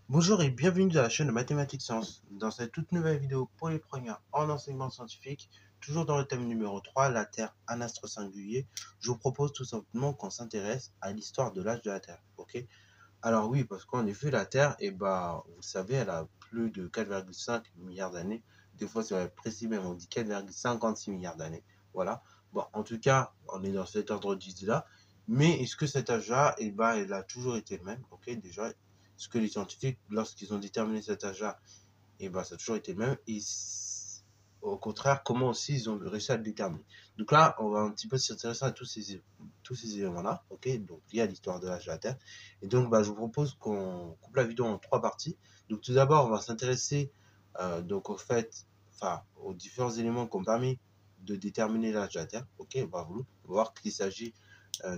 Bonjour et bienvenue dans la chaîne de Mathématiques Sciences. Dans cette toute nouvelle vidéo pour les premières en enseignement scientifique, toujours dans le thème numéro 3, la Terre, un astre singulier, je vous propose tout simplement qu'on s'intéresse à l'histoire de l'âge de la Terre. Ok? Alors oui, parce qu'en effet, la Terre, vous savez, elle a plus de 4,5 milliards d'années. Des fois, c'est précis, même on dit 4,56 milliards d'années. Voilà. Bon, en tout cas, on est dans cet ordre d'idée-là. Mais est-ce que cet âge-là, elle a toujours été le même? Ok, déjà, est-ce que les scientifiques, lorsqu'ils ont déterminé cet âge-là, ça a toujours été le même? Et au contraire, comment aussi ils ont réussi à le déterminer? Donc là, on va un petit peu s'intéresser à tous ces éléments-là, ok? Donc liés à l'histoire de l'âge de la Terre. Et donc, je vous propose qu'on coupe la vidéo en 3 parties. Donc tout d'abord, on va s'intéresser donc aux différents éléments qui ont permis de déterminer l'âge de la Terre. Ok, on va voir qu'il s'agit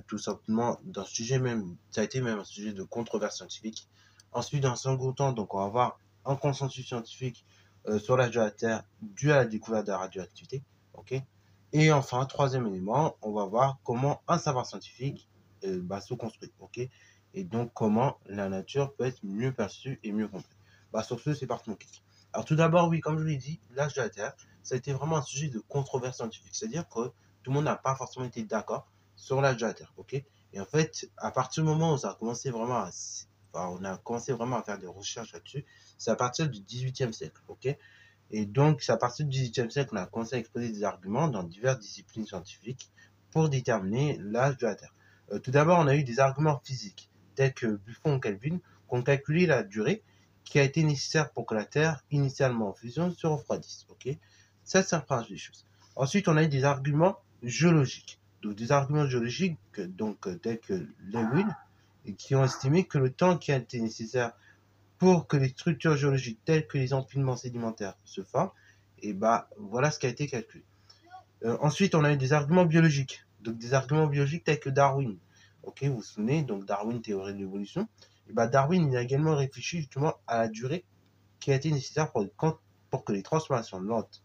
tout simplement d'un sujet même, ça a été même un sujet de controverse scientifique. Ensuite, dans un second temps, donc on va voir un consensus scientifique sur l'âge de la Terre dû à la découverte de la radioactivité. Ok. Et enfin, troisième élément, on va voir comment un savoir scientifique se construit. Ok. Et donc, comment la nature peut être mieux perçue et mieux comprise. Sur ce, c'est parti mon kiki. Alors tout d'abord, oui, comme je l'ai dit, l'âge de la Terre, ça a été vraiment un sujet de controverse scientifique. C'est-à-dire que tout le monde n'a pas forcément été d'accord sur l'âge de la Terre. Ok. Et en fait, à partir du moment où ça a commencé vraiment on a commencé vraiment à faire des recherches là-dessus, c'est à partir du XVIIIe siècle. Ok. Et donc, c'est à partir du XVIIIe siècle qu'on a commencé à exposer des arguments dans diverses disciplines scientifiques pour déterminer l'âge de la Terre. Tout d'abord, on a eu des arguments physiques, tels que Buffon et Kelvin, qui ont calculé la durée qui a été nécessaire pour que la Terre, initialement en fusion, se refroidisse. Ok. Ça, c'est un principe des choses. Ensuite, on a eu des arguments géologiques. Donc, des arguments géologiques, tels que Lewin, qui ont estimé que le temps qui a été nécessaire pour que les structures géologiques telles que les empilements sédimentaires se forment, voilà ce qui a été calculé. Ensuite, on a eu des arguments biologiques. Donc, des arguments biologiques tels que Darwin. Ok, vous vous souvenez, donc Darwin, théorie de l'évolution. Darwin, il a également réfléchi justement à la durée qui a été nécessaire pour que les transformations lentes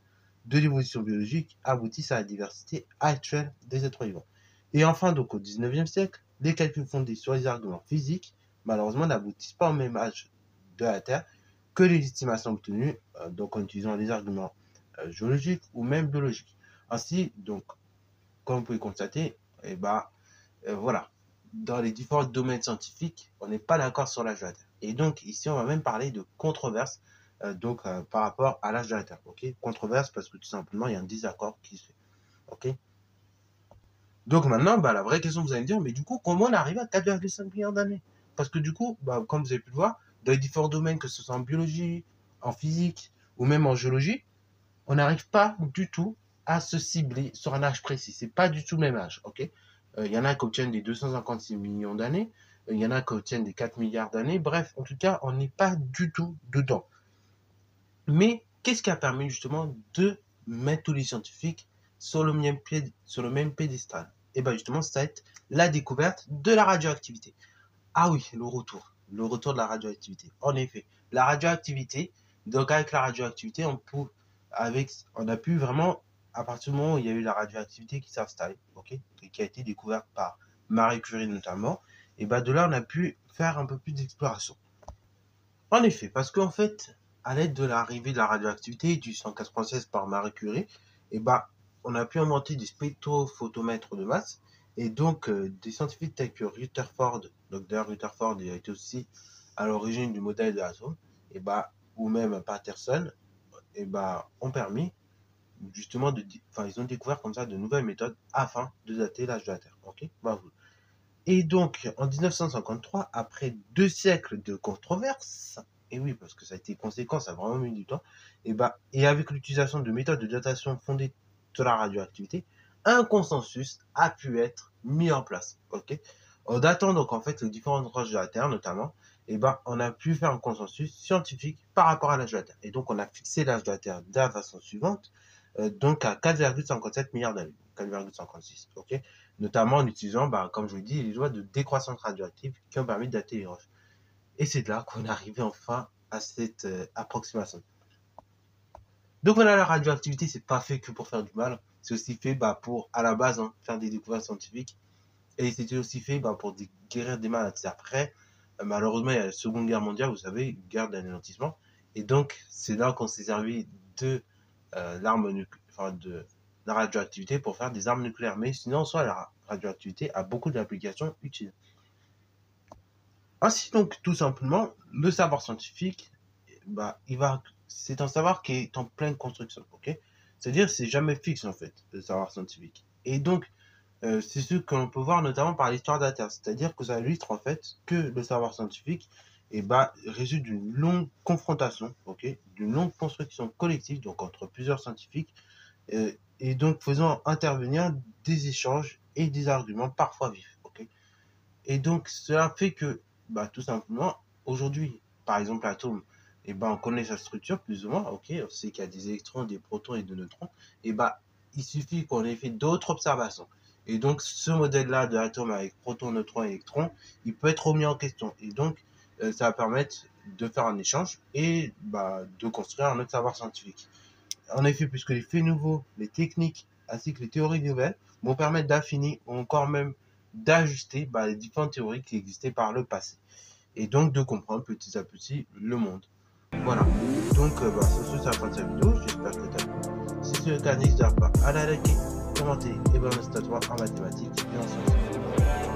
de l'évolution biologique aboutissent à la diversité actuelle des êtres vivants. Et enfin, donc au XIXe siècle, les calculs fondés sur les arguments physiques, malheureusement, n'aboutissent pas au même âge de la Terre que les estimations obtenues en utilisant des arguments géologiques ou même biologiques. Ainsi, donc, comme vous pouvez constater, voilà, dans les différents domaines scientifiques, on n'est pas d'accord sur l'âge de la Terre. Et donc, ici, on va même parler de controverse par rapport à l'âge de la Terre. Ok, controverse parce que tout simplement, il y a un désaccord qui se fait. Ok. Donc maintenant, la vraie question, vous allez me dire, mais du coup, comment on arrive à 4,5 milliards d'années? Parce que du coup, comme vous avez pu le voir, dans les différents domaines, que ce soit en biologie, en physique ou même en géologie, on n'arrive pas du tout à se cibler sur un âge précis. C'est pas du tout le même âge, ok? Il y en a qui obtiennent des 256 millions d'années, il y en a qui obtiennent des 4 milliards d'années. Bref, en tout cas, on n'est pas du tout dedans. Mais qu'est-ce qui a permis justement de mettre tous les scientifiques sur le même pédestal? Et justement, ça va être la découverte de la radioactivité. Ah oui, le retour de la radioactivité. En effet, la radioactivité, donc avec la radioactivité, on a pu vraiment, à partir du moment où il y a eu la radioactivité qui s'est installée, ok, et qui a été découverte par Marie Curie notamment, de là, on a pu faire un peu plus d'exploration. En effet, parce qu'en fait, à l'aide de l'arrivée de la radioactivité du 196 par Marie Curie, on a pu inventer des spectrophotomètres de masse. Et donc, des scientifiques tels que Rutherford, donc d'ailleurs Rutherford il a été aussi à l'origine du modèle de l'atome, ou même Patterson, ont permis justement ils ont découvert comme ça de nouvelles méthodes afin de dater l'âge de la Terre. Ok, et donc, en 1953, après 2 siècles de controverses, et oui, parce que ça a été conséquent, ça a vraiment mis du temps, et avec l'utilisation de méthodes de datation fondées sur la radioactivité, un consensus a pu être mis en place. Ok. En datant donc en fait les différentes roches de la Terre notamment, on a pu faire un consensus scientifique par rapport à l'âge de la Terre. Et donc on a fixé l'âge de la Terre de la façon suivante, donc à 4,57 milliards d'années, 4,56. Ok. Notamment en utilisant, comme je vous dis, les lois de décroissance radioactive qui ont permis de dater les roches. Et c'est de là qu'on est arrivé enfin à cette approximation. Donc voilà, la radioactivité, c'est pas fait que pour faire du mal, c'est aussi fait pour, à la base, faire des découvertes scientifiques. Et c'était aussi fait pour guérir des maladies. Après, Malheureusement, il y a la Seconde Guerre mondiale, vous savez, une guerre d'anéantissement. Et donc, c'est là qu'on s'est servi de enfin, de la radioactivité pour faire des armes nucléaires. Mais sinon, en soi, la radioactivité a beaucoup d'applications utiles. Ainsi donc, tout simplement, le savoir scientifique, bah, c'est un savoir qui est en pleine construction, ok? C'est-à-dire, c'est jamais fixe en fait, le savoir scientifique. Et donc, c'est ce que l'on peut voir notamment par l'histoire de la Terre, c'est-à-dire que ça illustre en fait que le savoir scientifique, bah, résulte d'une longue confrontation, ok, d'une longue construction collective, donc entre plusieurs scientifiques, et donc faisant intervenir des échanges et des arguments parfois vifs, ok. Et donc, cela fait que, bah, tout simplement, aujourd'hui, par exemple, l'atome, bah, on connaît sa structure plus ou moins, ok, on sait qu'il y a des électrons, des protons et des neutrons, bah, il suffit qu'on ait fait d'autres observations. Et donc, ce modèle-là de l'atome avec protons, neutrons et électrons, il peut être remis en question. Et donc, ça va permettre de faire un échange et bah, de construire un autre savoir scientifique. En effet, puisque les faits nouveaux, les techniques ainsi que les théories nouvelles vont permettre d'affiner ou encore même d'ajuster bah, les différentes théories qui existaient par le passé et donc de comprendre petit à petit le monde. Voilà. Donc, bah, c'est la fin de cette vidéo. J'espère que tu as plu. Si c'est le cas, n'hésite pas à la liker, commenter et bonne à toi en mathématiques et en sciences.